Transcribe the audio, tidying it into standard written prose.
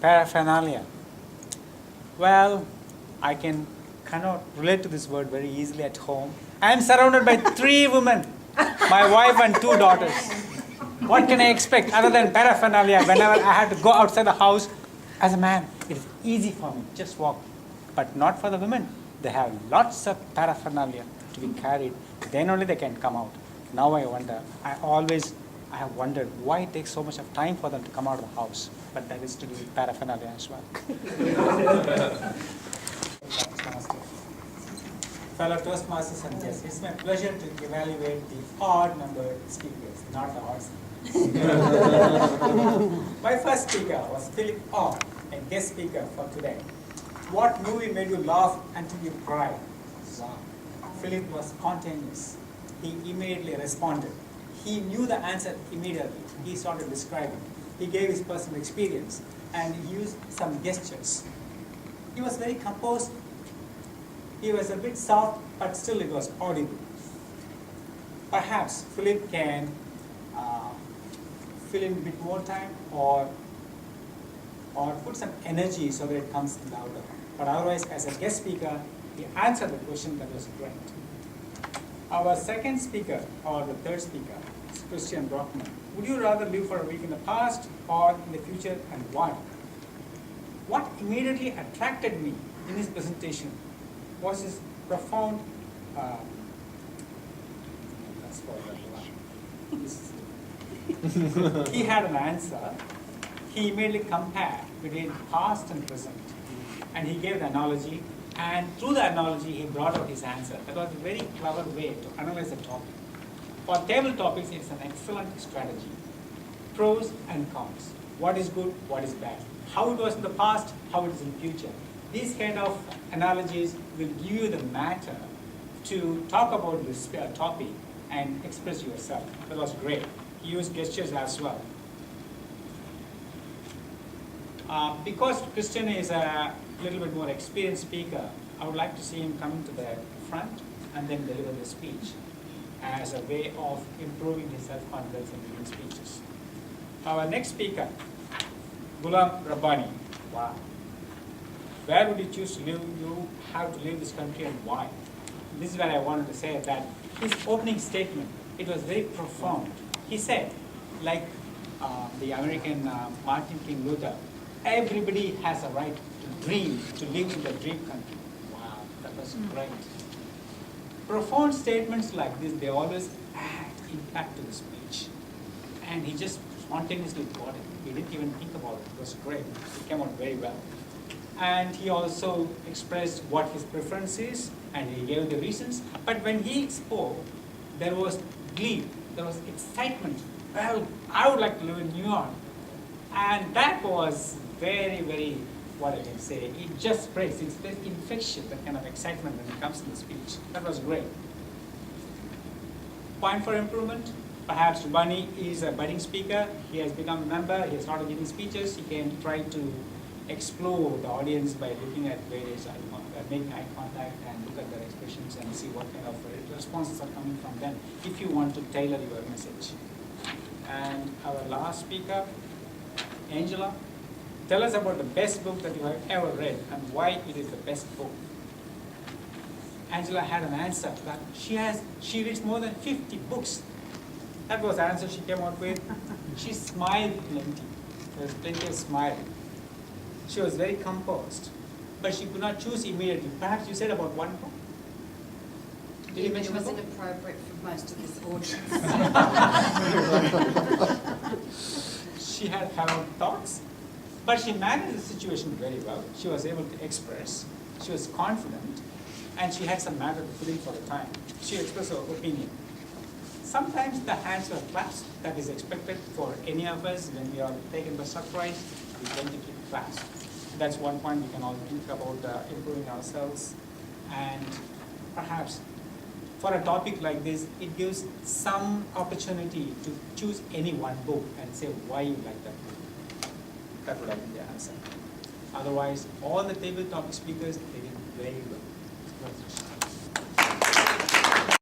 Paraphernalia. Well, I cannot relate to this word very easily at home. I am surrounded by 3 women, my wife and 2 daughters. What can I expect other than paraphernalia whenever I have to go outside the house? As a man, it is easy for me, just walk. But not for the women. They have lots of paraphernalia to be carried. Then only they can come out. Now I wonder, I have wondered why it takes so much of time for them to come out of the house. But that is to do with paraphernalia as well. Fellow Toastmasters and guests, it's my pleasure to evaluate the odd numbered speakers, not the odds. My first speaker was Philip Orr, a guest speaker for today. What movie made you laugh until you cried? Wow. Philip was spontaneous. He immediately responded. He knew the answer immediately. He started describing. He gave his personal experience and he used some gestures. He was very composed. He was a bit soft, but still it was audible. Perhaps Philip can fill in a bit more time or put some energy so that it comes louder. But otherwise, as a guest speaker, he answered the question that was great. Our second speaker, or the third speaker, is Christian Brockman. Would you rather live for a week in the past or in the future, and why? What immediately attracted me in his presentation was his profound he had an answer. He immediately compared between past and present, and he gave the analogy, and through the analogy he brought out his answer. That was a very clever way to analyze the topic. For table topics, it's an excellent strategy. Pros and cons. What is good, what is bad. How it was in the past, how it is in the future. These kind of analogies will give you the matter to talk about this topic and express yourself. That was great. He used gestures as well. Because Christian is a little bit more experienced speaker, I would like to see him come to the front and then deliver the speech as a way of improving his self-confidence in giving speeches. Our next speaker, Ghulam Rabbani. Wow. Where would you choose to live? You have to leave this country, and why? This is where I wanted to say that his opening statement, it was very profound. He said, like the American Martin King Luther, everybody has a right to dream, to live in the dream country. Wow, that was great. Profound statements like this, they always add impact to the speech. And he just spontaneously got it. He didn't even think about it. It was great. It came out very well. And he also expressed what his preference is, and he gave the reasons. But when he spoke, there was glee, there was excitement. Well, I would like to live in New York. And that was very, very, what I can say, it just spreads. It's very infectious, that kind of excitement when it comes to the speech. That was great. Point for improvement. Perhaps Rabbani is a budding speaker. He has become a member. He has started giving speeches. He can try to explore the audience by looking at various making eye contact and look at their expressions and see what kind of responses are coming from them if you want to tailor your message. And our last speaker, Angela, tell us about the best book that you have ever read and why it is the best book. Angela had an answer that she reads more than 50 books. That was the answer she came out with. She smiled plenty. There was plenty of smiling. She was very composed, but she could not choose immediately. Perhaps you said about one book? Did you mention it wasn't appropriate for most of this audience. She had her own thoughts, but she managed the situation very well. She was able to express. She was confident, and she had some matter to put in for the time. She expressed her opinion. Sometimes the hands were clasped. That is expected for any of us when we are taken by surprise. We tend to keep clasped. That's one point we can all think about improving ourselves. And perhaps for a topic like this, it gives some opportunity to choose any one book and say why you like that book. That would have been the answer. Otherwise, all the tabletop speakers, they did very well.